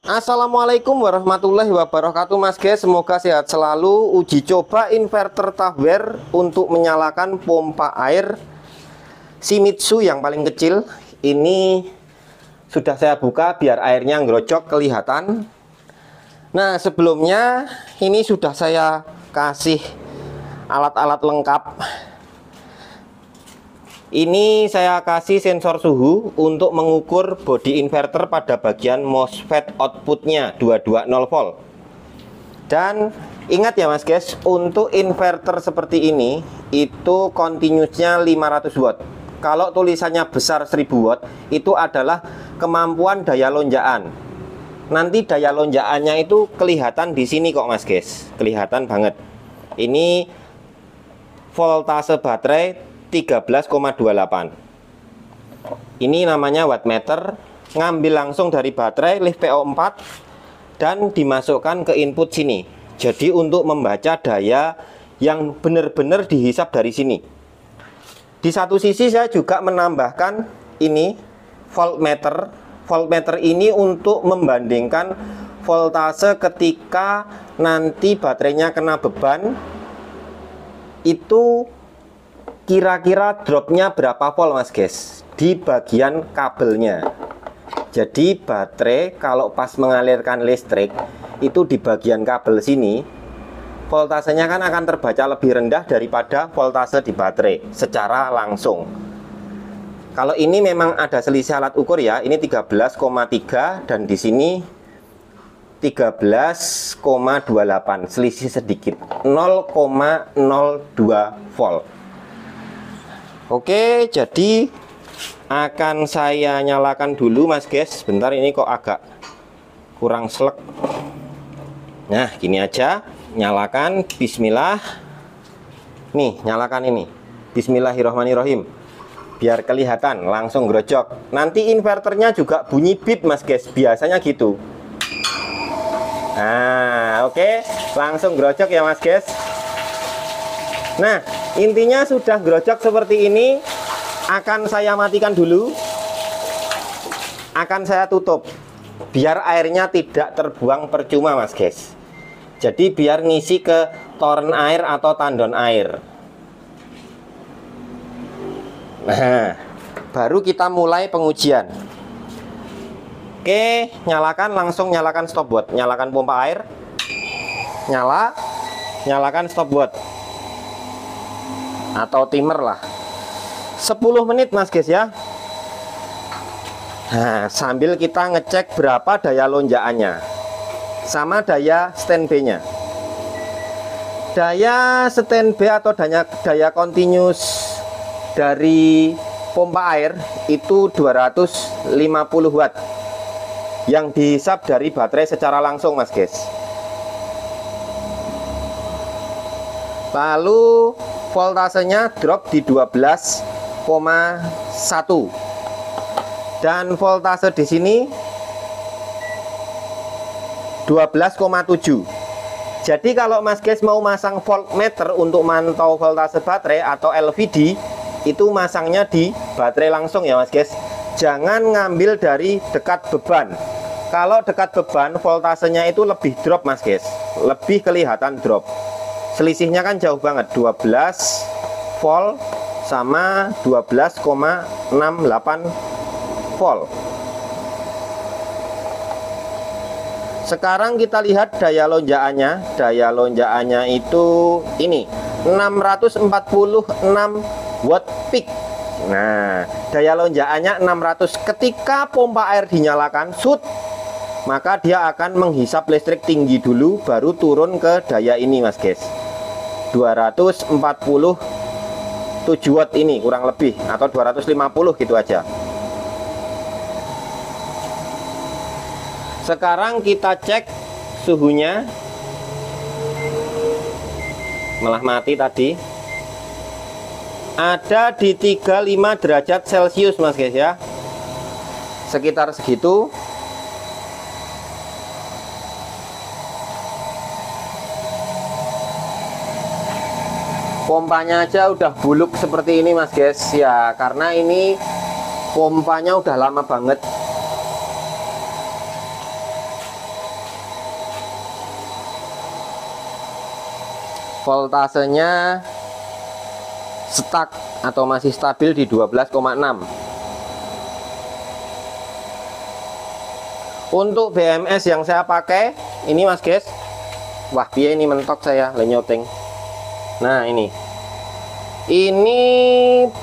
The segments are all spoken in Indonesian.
Assalamualaikum warahmatullahi wabarakatuh Mas guys, semoga sehat selalu. Uji coba inverter Tahware untuk menyalakan pompa air Shimizu yang paling kecil. Ini sudah saya buka biar airnya ngerocok kelihatan. Nah, sebelumnya ini sudah saya kasih alat-alat lengkap. Ini saya kasih sensor suhu untuk mengukur bodi inverter pada bagian MOSFET outputnya 220 volt. Dan ingat ya Mas guys, untuk inverter seperti ini itu continuousnya 500 watt. Kalau tulisannya besar 1000 watt itu adalah kemampuan daya lonjakan. Nanti daya lonjakannya itu kelihatan di sini kok Mas guys, kelihatan banget. Ini voltase baterai 13,28. Ini namanya wattmeter, ngambil langsung dari baterai LiFePO4 dan dimasukkan ke input sini. Jadi untuk membaca daya yang benar-benar dihisap dari sini. Di satu sisi saya juga menambahkan ini voltmeter. Voltmeter ini untuk membandingkan voltase ketika nanti baterainya kena beban, itu kira-kira dropnya berapa volt Mas guys di bagian kabelnya. Jadi baterai kalau pas mengalirkan listrik itu di bagian kabel sini voltasenya kan akan terbaca lebih rendah daripada voltase di baterai secara langsung. Kalau ini memang ada selisih alat ukur ya, ini 13,3 dan di sini 13,28, selisih sedikit 0,02 volt. Oke, jadi akan saya nyalakan dulu Mas guys. Bentar, ini kok agak kurang selek. Nah, gini aja. Nyalakan, bismillah. Nih, nyalakan ini. Bismillahirrahmanirrahim. Biar kelihatan, langsung grojok. Nanti inverternya juga bunyi bip Mas guys. Biasanya gitu. Nah, oke. Langsung grojok ya Mas guys. Nah, intinya sudah grojok seperti ini. Akan saya matikan dulu. Akan saya tutup biar airnya tidak terbuang percuma Mas guys. Jadi biar ngisi ke toren air atau tandon air. Nah, baru kita mulai pengujian. Oke, nyalakan, langsung nyalakan stopwatch. Nyalakan pompa air. Nyala. Nyalakan stopwatch atau timer lah, 10 menit Mas guys ya. Nah, sambil kita ngecek berapa daya lonjakannya sama daya standby nya. Daya standby atau daya continuous dari pompa air itu 250 watt yang dihisap dari baterai secara langsung Mas guys. Lalu voltasenya drop di 12,1 dan voltase di sini 12,7. Jadi kalau Mas guys mau masang voltmeter untuk mantau voltase baterai atau LVD, itu masangnya di baterai langsung ya Mas guys. Jangan ngambil dari dekat beban. Kalau dekat beban voltasenya itu lebih drop Mas guys, lebih kelihatan drop. Selisihnya kan jauh banget, 12 volt sama 12,68 volt. Sekarang kita lihat daya lonjakannya. Daya lonjakannya itu ini 646 watt peak. Nah, daya lonjakannya 600. Ketika pompa air dinyalakan, shoot, maka dia akan menghisap listrik tinggi dulu, baru turun ke daya ini Mas guys, 247 watt ini kurang lebih, atau 250 gitu aja. Sekarang kita cek suhunya. Malah mati tadi. Ada di 35 derajat Celcius Mas guys ya, sekitar segitu. Pompanya aja udah buluk seperti ini Mas guys ya, karena ini pompanya udah lama banget. voltasenya stuck atau masih stabil di 12,6. Untuk BMS yang saya pakai ini mas guys, wah biar ini mentok saya lenyoting. Nah ini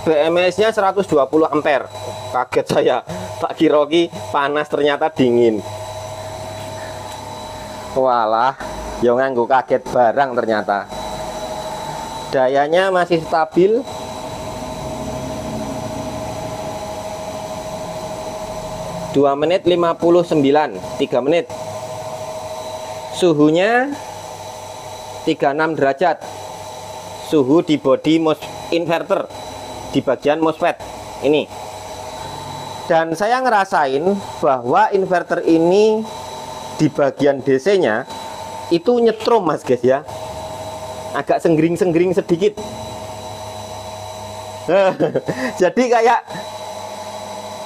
BMS nya 120 ampere. Kaget saya, tak kira panas ternyata dingin. Walah, yo nganggo kaget barang ternyata. Dayanya masih stabil. Dua menit 59, 3 menit. Suhunya 36 derajat. Suhu di body inverter di bagian MOSFET ini. Dan saya ngerasain bahwa inverter ini di bagian DC-nya itu nyetrum mas guys ya, agak senggring-senggring sedikit. Jadi kayak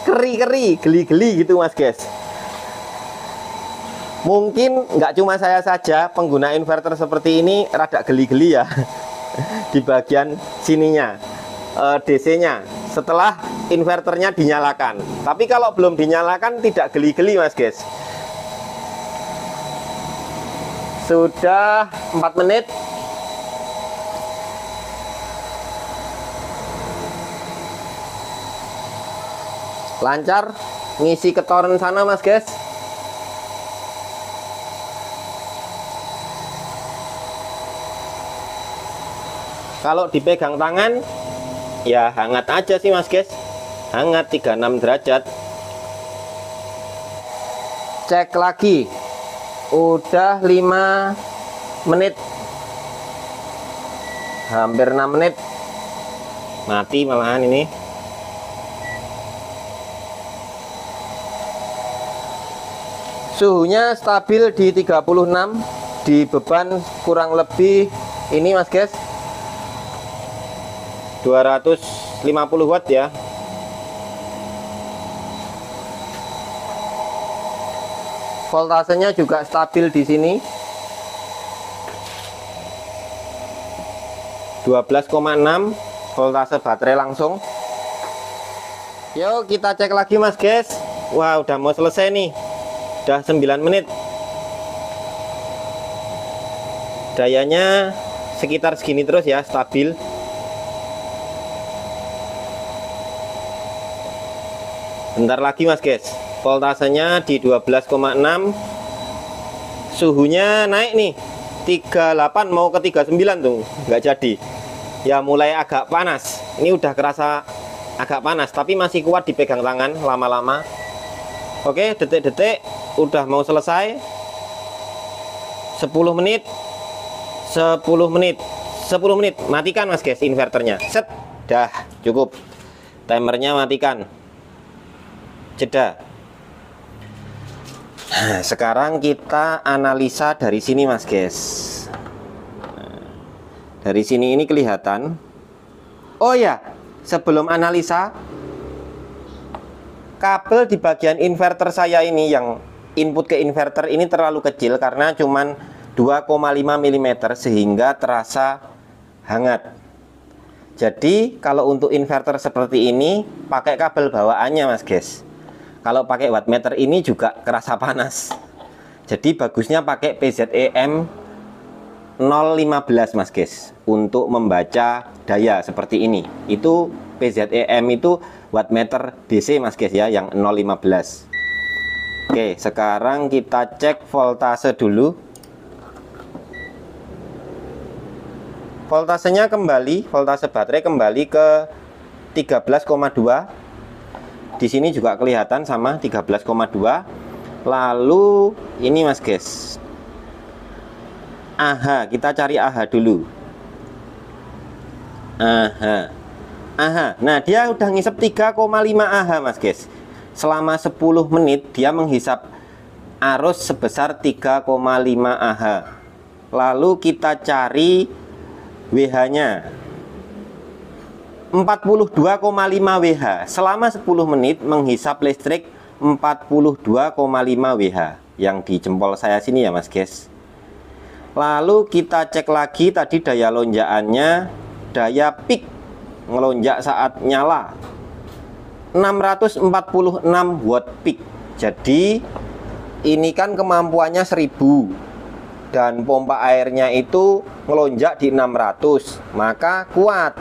keri-keri, geli-geli gitu mas guys. Mungkin nggak cuma saya saja pengguna inverter seperti ini rada geli-geli ya di bagian sininya, DC-nya setelah inverternya dinyalakan. Tapi kalau belum dinyalakan tidak geli-geli mas guys. Sudah 4 menit. Lancar ngisi ke torrent sana mas guys. Kalau dipegang tangan ya hangat aja sih mas guys, hangat 36 derajat. Cek lagi, udah 5 menit, hampir 6 menit, mati malahan ini. Suhunya stabil di 36, di beban kurang lebih ini mas guys 250 watt ya. Voltasenya juga stabil di sini 12,6 voltase baterai langsung. Yuk kita cek lagi mas guys. Wah udah mau selesai nih, udah 9 menit. Dayanya sekitar segini terus ya, stabil. Bentar lagi mas guys, voltasenya di 12,6, suhunya naik nih 38 mau ke 39 tuh, nggak jadi ya, mulai agak panas. Ini udah kerasa agak panas tapi masih kuat dipegang tangan lama-lama. Oke, detik-detik udah mau selesai. 10 menit 10 menit 10 menit, matikan mas guys inverternya. Set, dah cukup, timernya matikan, jeda. Nah, sekarang kita analisa dari sini mas guys. Nah, dari sini ini kelihatan. Oh ya, sebelum analisa, kabel di bagian inverter saya ini yang input ke inverter ini terlalu kecil karena cuman 2,5 mm sehingga terasa hangat. Jadi kalau untuk inverter seperti ini pakai kabel bawaannya mas guys. Kalau pakai wattmeter ini juga kerasa panas. Jadi bagusnya pakai PZEM 015 mas guys untuk membaca daya seperti ini. Itu PZEM itu wattmeter DC mas guys ya, yang 015. Oke, sekarang kita cek voltase dulu. Voltasenya kembali, voltase baterai kembali ke 13,2. Di sini juga kelihatan sama 13,2. Lalu ini mas guys, AH, kita cari AH dulu. AH. Nah dia udah ngisap 3,5 AH mas guys. Selama 10 menit dia menghisap arus sebesar 3,5 AH. Lalu kita cari WH nya 42,5 WH. Selama 10 menit menghisap listrik 42,5 WH yang di jempol saya sini ya mas guys. Lalu kita cek lagi tadi daya lonjakannya, daya peak ngelonjak saat nyala 646 watt peak. Jadi ini kan kemampuannya 1000 dan pompa airnya itu ngelonjak di 600, maka kuat.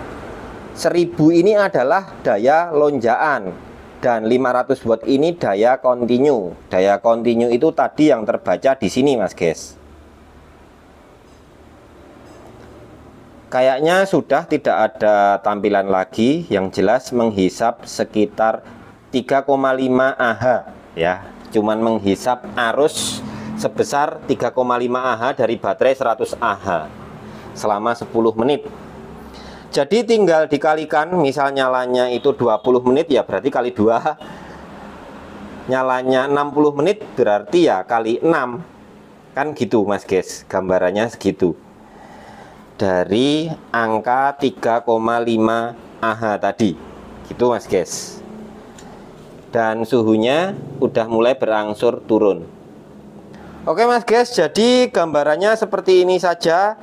1000 ini adalah daya lonjakan dan 500 watt ini daya kontinu. Daya kontinu itu tadi yang terbaca di sini Mas guys. Kayaknya sudah tidak ada tampilan lagi, yang jelas menghisap sekitar 3,5 Ah ya. Cuman menghisap arus sebesar 3,5 Ah dari baterai 100 Ah selama 10 menit. Jadi tinggal dikalikan, misal nyalanya itu 20 menit ya berarti kali 2. Nyalanya 60 menit berarti ya kali 6. Kan gitu Mas guys, gambarannya segitu. Dari angka 3,5 Ah tadi. Gitu Mas guys. Dan suhunya udah mulai berangsur turun. Oke Mas guys, jadi gambarannya seperti ini saja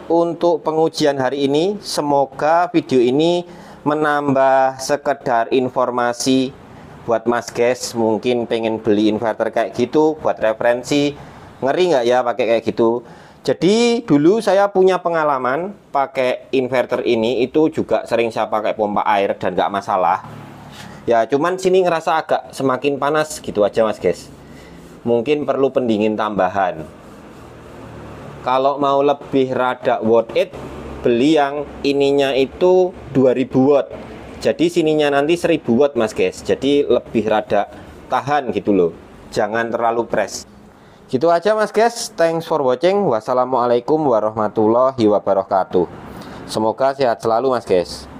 untuk pengujian hari ini. Semoga video ini menambah sekedar informasi buat Mas guys. Mungkin pengen beli inverter kayak gitu buat referensi. Ngeri nggak ya pakai kayak gitu? Jadi dulu saya punya pengalaman pakai inverter ini, itu juga sering saya pakai pompa air dan nggak masalah. Ya cuman sini ngerasa agak semakin panas gitu aja Mas guys. Mungkin perlu pendingin tambahan. Kalau mau lebih rada worth it, beli yang ininya itu 2000 watt. Jadi sininya nanti 1000 watt Mas guys. Jadi lebih rada tahan gitu loh. Jangan terlalu press. Gitu aja Mas guys. Thanks for watching. Wassalamualaikum warahmatullahi wabarakatuh. Semoga sehat selalu Mas guys.